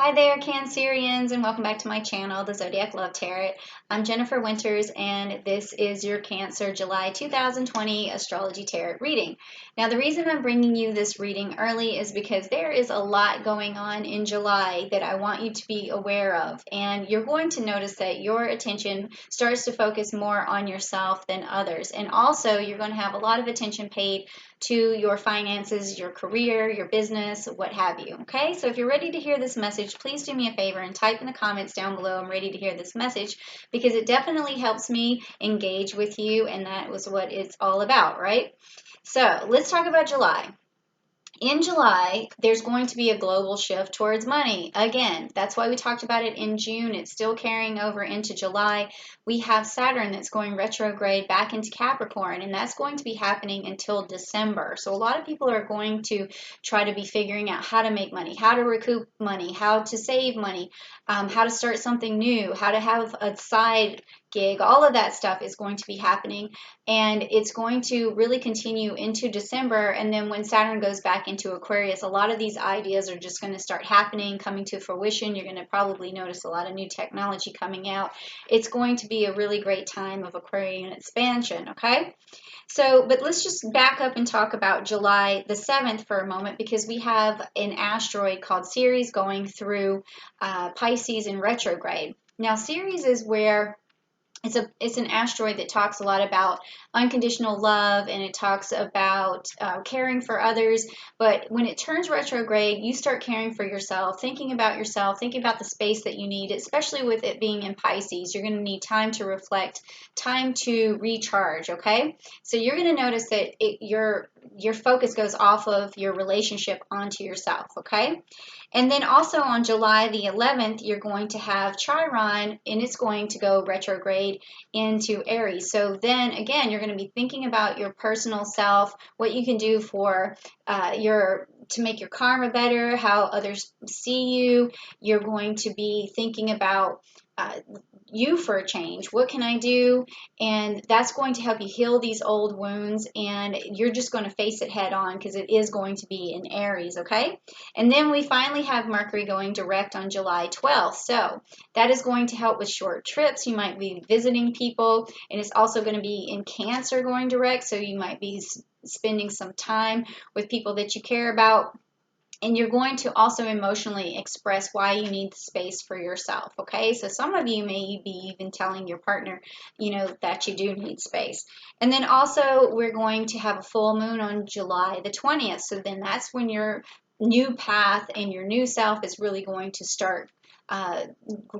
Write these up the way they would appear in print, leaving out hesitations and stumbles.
Hi there, Cancerians, and welcome back to my channel, the Zodiac Love Tarot. I'm Jennifer Winters, and this is your Cancer July 2020 Astrology Tarot reading. Now, the reason I'm bringing you this reading early is because there is a lot going on in July that I want you to be aware of, and you're going to notice that your attention starts to focus more on yourself than others, and also you're going to have a lot of attention paid to your finances, your career, your business, what have you. Okay, so if you're ready to hear this message, please do me a favor and type in the comments down below, I'm ready to hear this message, because it definitely helps me engage with you, and that was what it's all about, right? So let's talk about July. In July, there's going to be a global shift towards money. Again, that's why we talked about it in June. It's still carrying over into July. We have Saturn that's going retrograde back into Capricorn, and that's going to be happening until December. So a lot of people are going to try to be figuring out how to make money, how to recoup money, how to save money, how to start something new, how to have a side gig. All of that stuff is going to be happening, and it's going to really continue into December. And then when Saturn goes back into Aquarius, a lot of these ideas are just going to start happening, coming to fruition. You're going to probably notice a lot of new technology coming out. It's going to be a really great time of Aquarian expansion, okay? So, but let's just back up and talk about July the 7th for a moment, because we have an asteroid called Ceres going through Pisces in retrograde. Now, Ceres is where it's an asteroid that talks a lot about unconditional love, and it talks about caring for others. But when it turns retrograde, you start caring for yourself, thinking about the space that you need, especially with it being in Pisces. You're going to need time to reflect, time to recharge, okay? So you're going to notice that your focus goes off of your relationship onto yourself, okay? And then also on July the 11th, you're going to have Chiron, and it's going to go retrograde into Aries. So then again, you're going to be thinking about your personal self, what you can do for to make your karma better, how others see you. You're going to be thinking about you for a change. What can I do? And that's going to help you heal these old wounds, and you're just going to face it head on, because it is going to be in Aries, okay? And then we finally have Mercury going direct on July 12th. So that is going to help with short trips. You might be visiting people, and it's also going to be in Cancer going direct. So you might be spending some time with people that you care about. And you're going to also emotionally express why you need the space for yourself, okay? So some of you may be even telling your partner, that you do need space. And then also we're going to have a full moon on July the 20th. So then that's when your new path and your new self is really going to start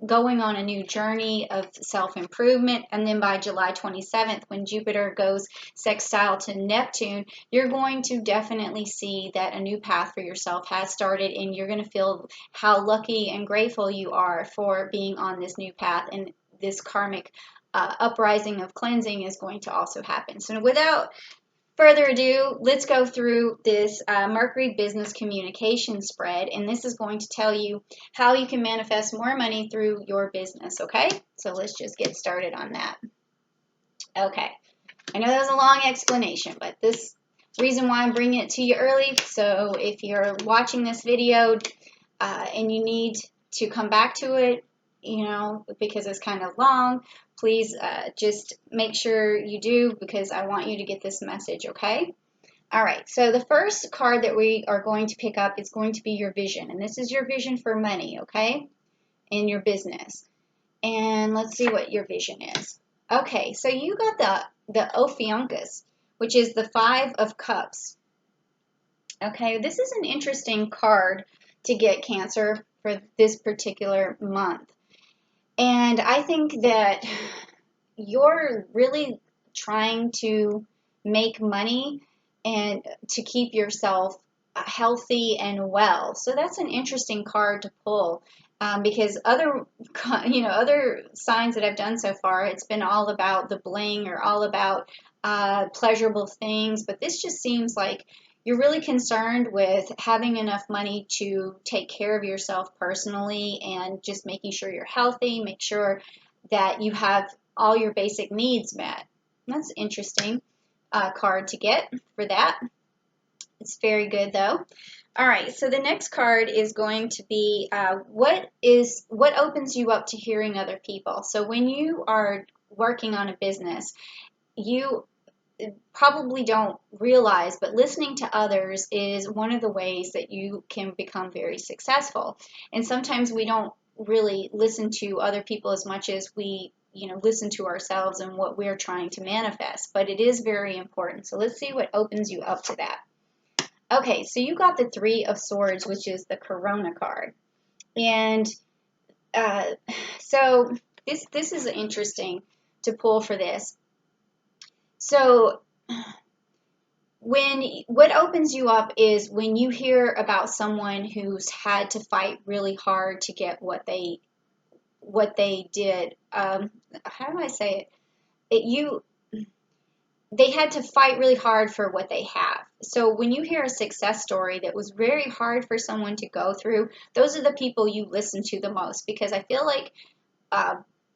going on a new journey of self-improvement. And then by July 27th, when Jupiter goes sextile to Neptune, you're going to definitely see that a new path for yourself has started, and you're going to feel how lucky and grateful you are for being on this new path, and this karmic uprising of cleansing is going to also happen. So without further ado, let's go through this Mercury business communication spread, and this is going to tell you how you can manifest more money through your business, okay? So let's just get started on that. Okay, I know that was a long explanation, but this reason why I'm bringing it to you early, so if you're watching this video and you need to come back to it, because it's kind of long, please just make sure you do, because I want you to get this message, okay? All right, so the first card that we are going to pick up is going to be your vision, and this is your vision for money, okay, in your business. And let's see what your vision is. Okay, so you got the Ophiuncus, which is the 5 of Cups. Okay, this is an interesting card to get, Cancer, for this particular month. And I think that you're really trying to make money and to keep yourself healthy and well. So that's an interesting card to pull, because other signs that I've done so far, it's been all about the bling or all about pleasurable things. But this just seems like you're really concerned with having enough money to take care of yourself personally, and just making sure you're healthy, make sure that you have all your basic needs met. That's an interesting card to get for that. It's very good though. All right, so the next card is going to be what opens you up to hearing other people. So when you are working on a business, you probably don't realize, but listening to others is one of the ways that you can become very successful. And sometimes we don't really listen to other people as much as we, listen to ourselves and what we're trying to manifest. But it is very important. So let's see what opens you up to that. Okay, so you got the Three of Swords, which is the Corona card. And uh, so this is interesting to pull for this. So what opens you up is when you hear about someone who's had to fight really hard to get what they did. How do I say it? They had to fight really hard for what they have. So when you hear a success story that was very hard for someone to go through, those are the people you listen to the most, because I feel like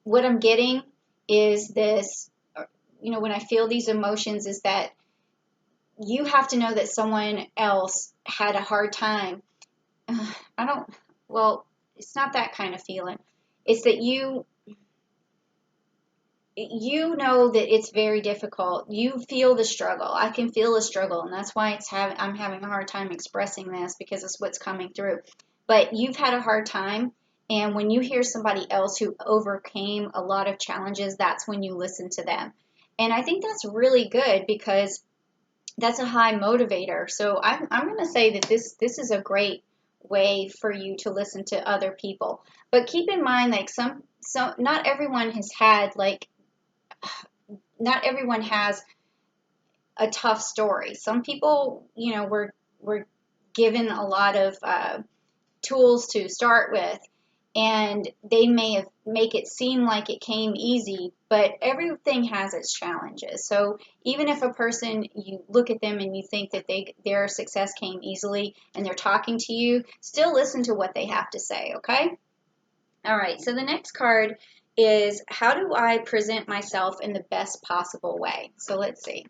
what I'm getting is this, when I feel these emotions, is that you have to know that someone else had a hard time. Well, it's not that kind of feeling. It's that you know that it's very difficult. You feel the struggle. I can feel the struggle, and that's why I'm having a hard time expressing this, because it's what's coming through. But you've had a hard time, and when you hear somebody else who overcame a lot of challenges, that's when you listen to them. And I think that's really good, because that's a high motivator. So I'm going to say that this is a great way for you to listen to other people. But keep in mind, like not everyone has had like not everyone has a tough story. Some people, were given a lot of tools to start with, and they may have make it seem like it came easy, but everything has its challenges. So even if a person, you look at them and you think that their success came easily and they're talking to you, still listen to what they have to say, okay? All right, so the next card is, how do I present myself in the best possible way? So let's see.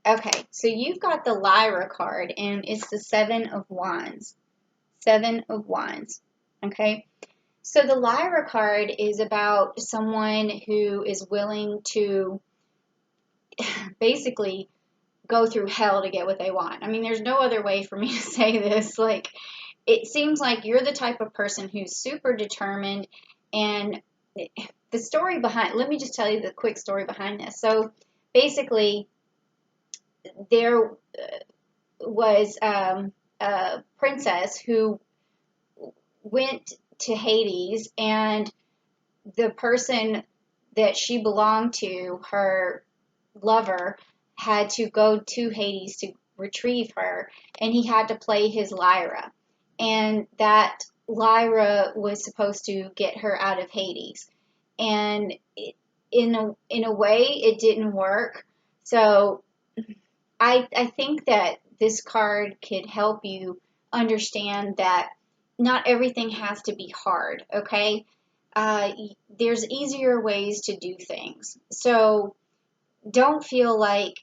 Okay, so you've got the Lyra card, and it's the Seven of Wands. Seven of Wands. Okay, so the Lyra card is about someone who is willing to basically go through hell to get what they want. I mean, there's no other way for me to say this. Like, it seems like you're the type of person who's super determined. And the story behind, let me just tell you the quick story behind this. So basically, there was a princess who went to Hades, and the person that she belonged to, her lover, had to go to Hades to retrieve her, and he had to play his lyra. And that lyra was supposed to get her out of Hades. And in a way, it didn't work. So I think that this card could help you understand that not everything has to be hard, okay? There's easier ways to do things. So don't feel like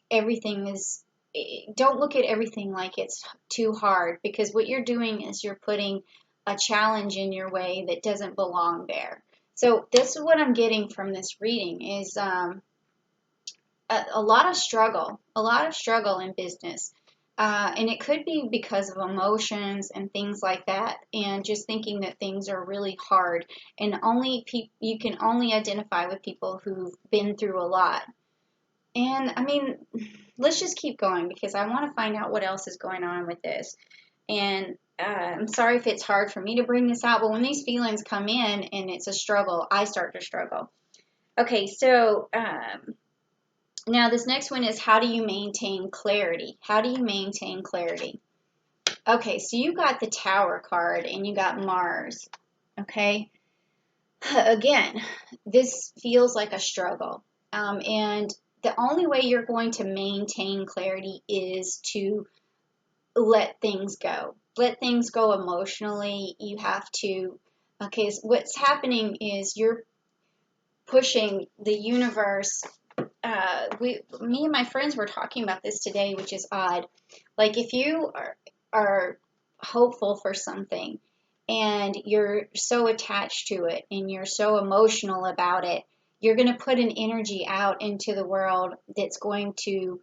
don't look at everything like it's too hard, because what you're doing is you're putting a challenge in your way that doesn't belong there. So this is what I'm getting from this reading is a lot of struggle in business. And it could be because of emotions and things like that, and just thinking that things are really hard. And you can only identify with people who've been through a lot. And I mean, let's just keep going, because I want to find out what else is going on with this. And I'm sorry if it's hard for me to bring this out, but when these feelings come in and it's a struggle, I start to struggle. Okay, so now this next one is, how do you maintain clarity? How do you maintain clarity? Okay, so you got the Tower card and you got Mars. Okay, again, this feels like a struggle. And the only way you're going to maintain clarity is to let things go. Let things go emotionally. You have to, okay, so what's happening is you're pushing the universe. Me and my friends were talking about this today, which is odd. Like, if you are hopeful for something and you're so attached to it and you're so emotional about it, you're going to put an energy out into the world that's going to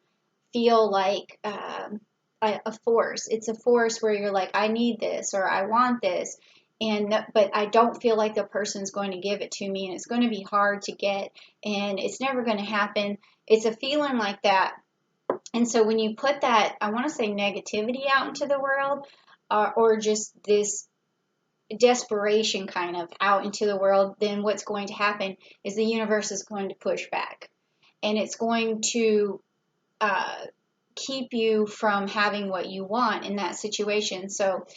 feel like a force. It's a force where you're like, I need this or I want this. But I don't feel like the person's going to give it to me, and it's going to be hard to get, and it's never going to happen. It's a feeling like that. And so when you put that, I want to say negativity out into the world, or just this desperation kind of out into the world, then what's going to happen is the universe is going to push back, and it's going to keep you from having what you want in that situation. So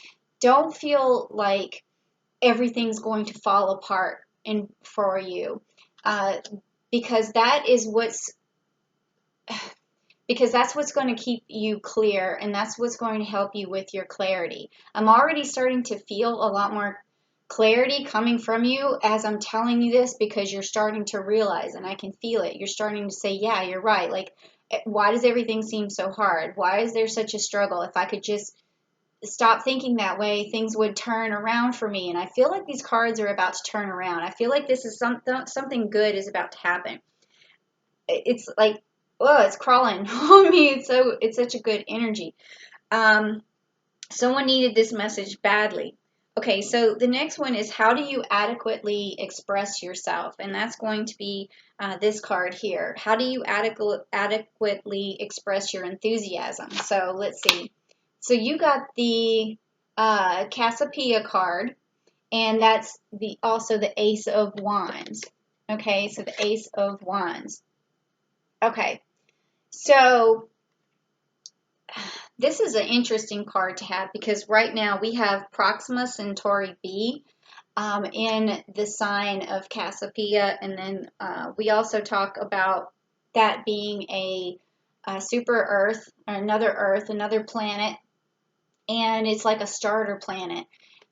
don't feel like everything's going to fall apart for you, uh, because that is what's because that's what's going to keep you clear, and that's what's going to help you with your clarity. I'm already starting to feel a lot more clarity coming from you as I'm telling you this, because you're starting to realize, and I can feel it. You're starting to say, yeah, you're right. Like, why does everything seem so hard? Why is there such a struggle? If I could just stop thinking that way, things would turn around for me. And I feel like these cards are about to turn around. I feel like this is something good is about to happen. It's like, oh, it's crawling on me. It's such a good energy. Someone needed this message badly. Okay, so the next one is, how do you adequately express yourself? And that's going to be this card here. How do you adequately express your enthusiasm? So let's see. So you got the Cassiopeia card, and that's also the Ace of Wands. Okay, so the Ace of Wands. Okay, so this is an interesting card to have, because right now we have Proxima Centauri B in the sign of Cassiopeia, and then we also talk about that being a super Earth, or another planet, and it's like a starter planet.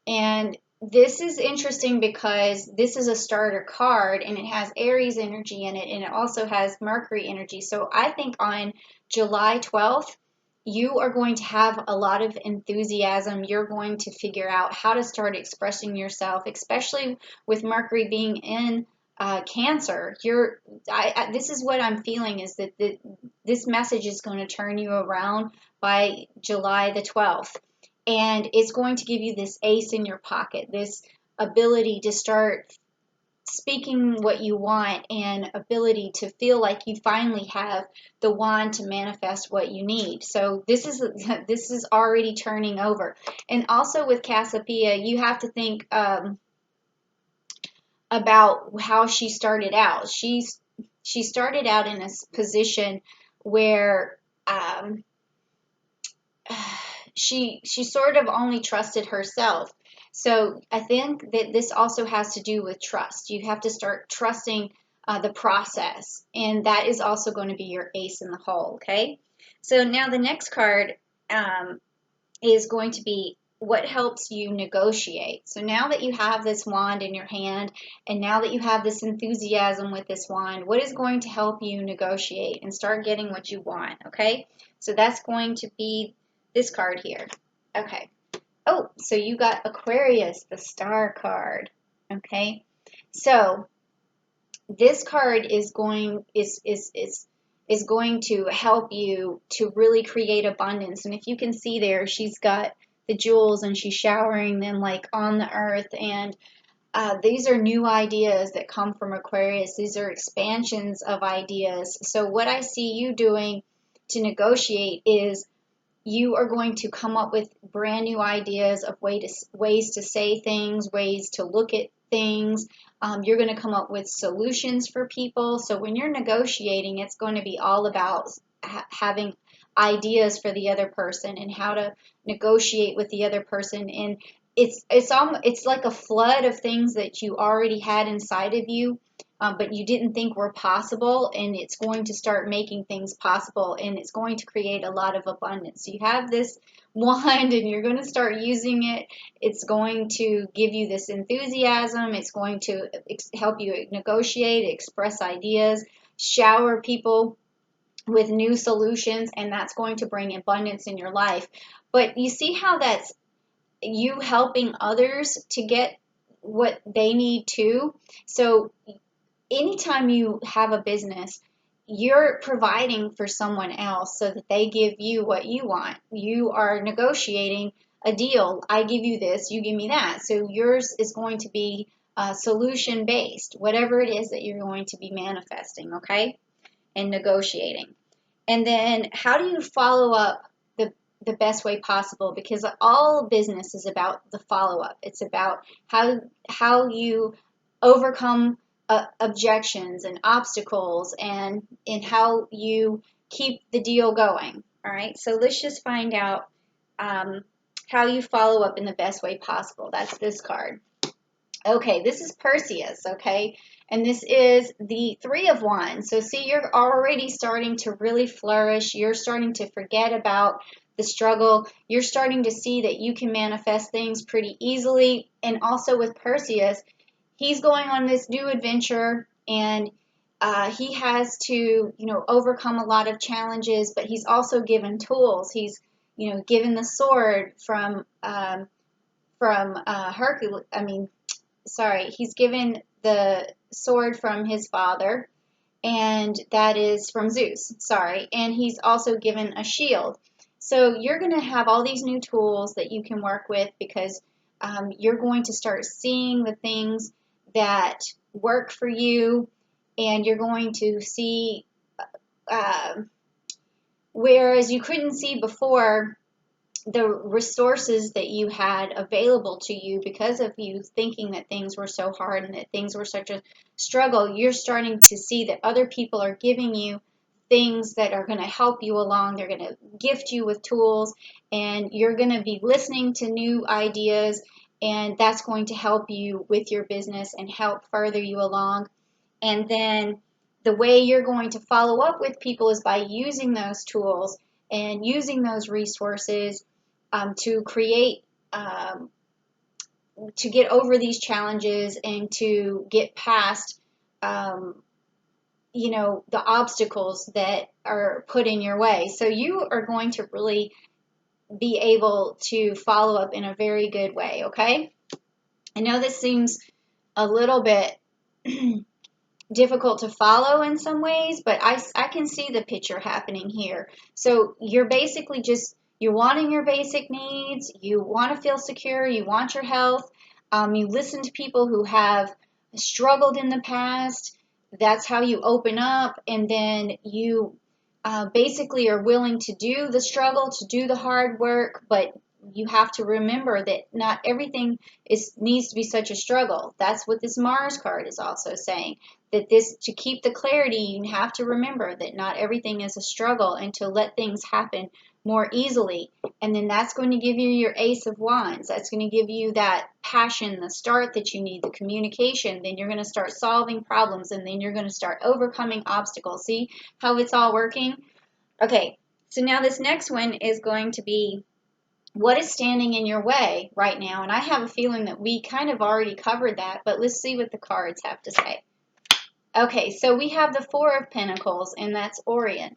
And this is interesting because this is a starter card, and it has Aries energy in it, and it also has Mercury energy. So I think on July 12th, you are going to have a lot of enthusiasm. You're going to figure out how to start expressing yourself, especially with Mercury being in Cancer. This is what I'm feeling, is that this message is going to turn you around by July the 12th. And it's going to give you this ace in your pocket, this ability to start speaking what you want, and ability to feel like you finally have the wand to manifest what you need. So this is already turning over. And also with Cassiopeia, you have to think about how she started out. She started out in a position where she sort of only trusted herself. So I think that this also has to do with trust. You have to start trusting the process, and that is also going to be your ace in the hole. Okay, so now the next card is going to be what helps you negotiate. So now that you have this wand in your hand, and now that you have this enthusiasm with this wand, what is going to help you negotiate and start getting what you want? Okay, so that's going to be this card here. Okay. Oh, so you got Aquarius, the star card. Okay. So this card is going to help you to really create abundance. And if you can see there, she's got the jewels and she's showering them like on the earth. And these are new ideas that come from Aquarius. These are expansions of ideas. So what I see you doing to negotiate is, you are going to come up with brand new ideas of ways to say things, ways to look at things. You're going to come up with solutions for people. So when you're negotiating, it's going to be all about having ideas for the other person and how to negotiate with the other person. And it's like a flood of things that you already had inside of you, but you didn't think were possible, and it's going to start making things possible, and it's going to create a lot of abundance. You have this wand, and you're going to start using it. It's going to give you this enthusiasm. It's going to help you negotiate, express ideas, shower people with new solutions, and that's going to bring abundance in your life. But you see how that's you helping others to get what they need too. So anytime you have a business, you're providing for someone else so that they give you what you want. You are negotiating a deal. I give you this, you give me that. So yours is going to be solution based, whatever it is that you're going to be manifesting, okay? And negotiating. And then how do you follow up the best way possible? Because all business is about the follow up. It's about how you overcome objections and obstacles, and how you keep the deal going. All right, so let's just find out how you follow up in the best way possible. That's this card. Okay, this is Perseus, okay? And this is the Three of Wands. So see, you're already starting to really flourish. You're starting to forget about the struggle. You're starting to see that you can manifest things pretty easily. And also with Perseus, he's going on this new adventure, and he has to, overcome a lot of challenges, but he's also given tools. He's, given the sword from Hercules. He's given the sword from his father, and that is from Zeus. And he's also given a shield. So you're going to have all these new tools that you can work with, because you're going to start seeing the things that work for you, and you're going to see, whereas you couldn't see before, the resources that you had available to you because of you thinking that things were so hard and that things were such a struggle. You're starting to see that other people are giving you things that are going to help you along. They're going to gift you with tools, and you're going to be listening to new ideas, and that's going to help you with your business and help further you along. And then the way you're going to follow up with people is by using those tools and using those resources to create, to get over these challenges and to get past, the obstacles that are put in your way. So you are going to really be able to follow up in a very good way, okay? I know this seems a little bit difficult to follow in some ways, but I can see the picture happening here. So you're basically you're wanting your basic needs, you want to feel secure, you want your health, you listen to people who have struggled in the past. That's how you open up, and then you basically are willing to do the struggle, to do the hard work, but you have to remember that not everything needs to be such a struggle. That's what this Mars card is also saying. That to keep the clarity, you have to remember that not everything is a struggle, and to let things happen more easily. And then that's going to give you your Ace of Wands. That's going to give you that passion, the start that you need, the communication. Then you're going to start solving problems, and then you're going to start overcoming obstacles. See how it's all working? Okay, so now this next one is going to be, what is standing in your way right now? And I have a feeling that we kind of already covered that, but let's see what the cards have to say. Okay, so we have the Four of Pentacles, and that's Orion.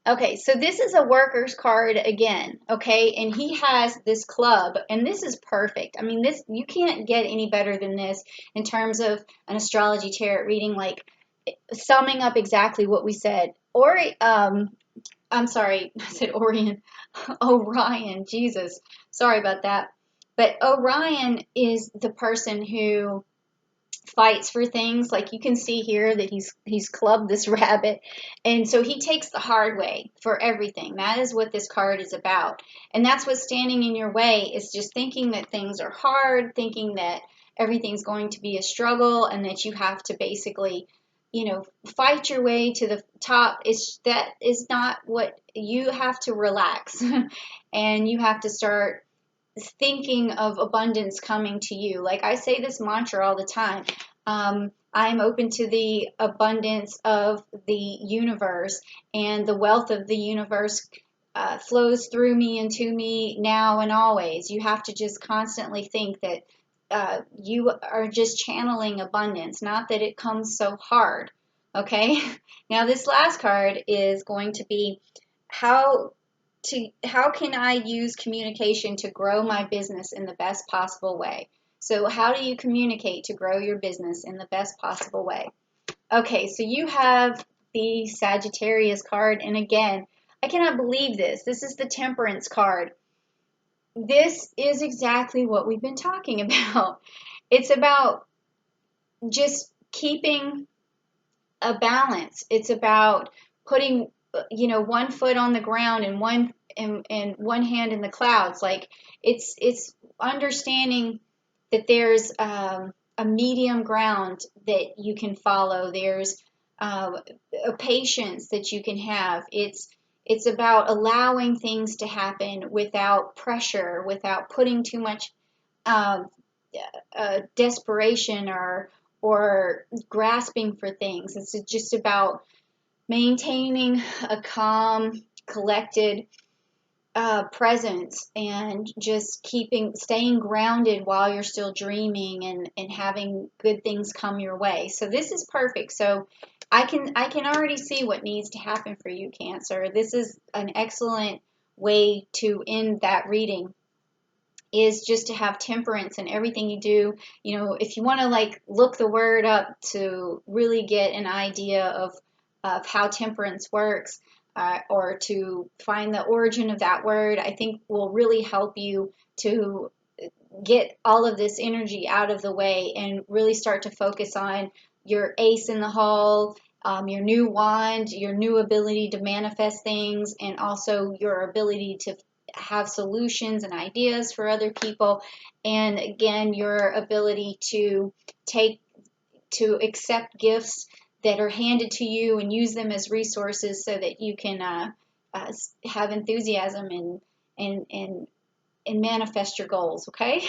Okay, so this is a worker's card again, okay? And he has this club, and this is perfect. I mean, you can't get any better than this in terms of an astrology tarot reading, like summing up exactly what we said. I'm sorry, I said Orion. Orion, Jesus. Sorry about that. But Orion is the person who fights for things. Like you can see here that he's clubbed this rabbit, and so he takes the hard way for everything. That is what this card is about, and that's what's standing in your way, is just thinking that things are hard, thinking that everything's going to be a struggle, and that you have to basically fight your way to the top. That is not what you have to. Relax and you have to start thinking of abundance coming to you. Like I say this mantra all the time. I'm open to the abundance of the universe, and the wealth of the universe flows through me and to me now and always. You have to just constantly think that you are just channeling abundance, not that it comes so hard. Okay? Now this last card is going to be, how how can I use communication to grow my business in the best possible way? So how do you communicate to grow your business in the best possible way? Okay, so you have the Sagittarius card, and again, I cannot believe this. This is the Temperance card. This is exactly what we've been talking about. It's about just keeping a balance. It's about putting, one foot on the ground and one hand in the clouds. Like it's understanding that there's a medium ground that you can follow. There's a patience that you can have. It's about allowing things to happen without pressure, without putting too much um, desperation or grasping for things. It's just about maintaining a calm, collected presence and just staying grounded while you're still dreaming and having good things come your way. So this is perfect. So I can already see what needs to happen for you, Cancer. This is an excellent way to end that reading, is just to have temperance in everything you do. If you want to like look the word up to really get an idea of how temperance works, or to find the origin of that word, I think will really help you to get all of this energy out of the way and really start to focus on your ace in the hole, your new wand, your new ability to manifest things, and also your ability to have solutions and ideas for other people. And again, your ability to accept gifts that are handed to you and use them as resources so that you can have enthusiasm and manifest your goals. Okay.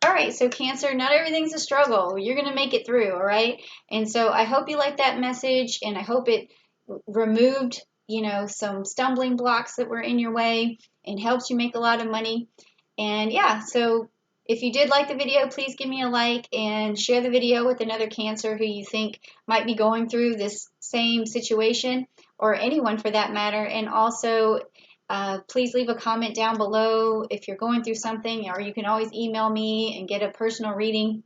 All right, so Cancer, not everything's a struggle. You're going to make it through, all right? And so I hope you like that message, and I hope it removed, some stumbling blocks that were in your way and helps you make a lot of money. And yeah, so if you did like the video, please give me a like and share the video with another Cancer who you think might be going through this same situation, or anyone for that matter. And also, please leave a comment down below if you're going through something, or you can always email me and get a personal reading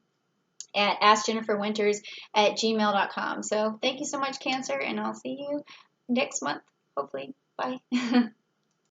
at askjenniferwinters@gmail.com. So thank you so much, Cancer, and I'll see you next month, hopefully. Bye.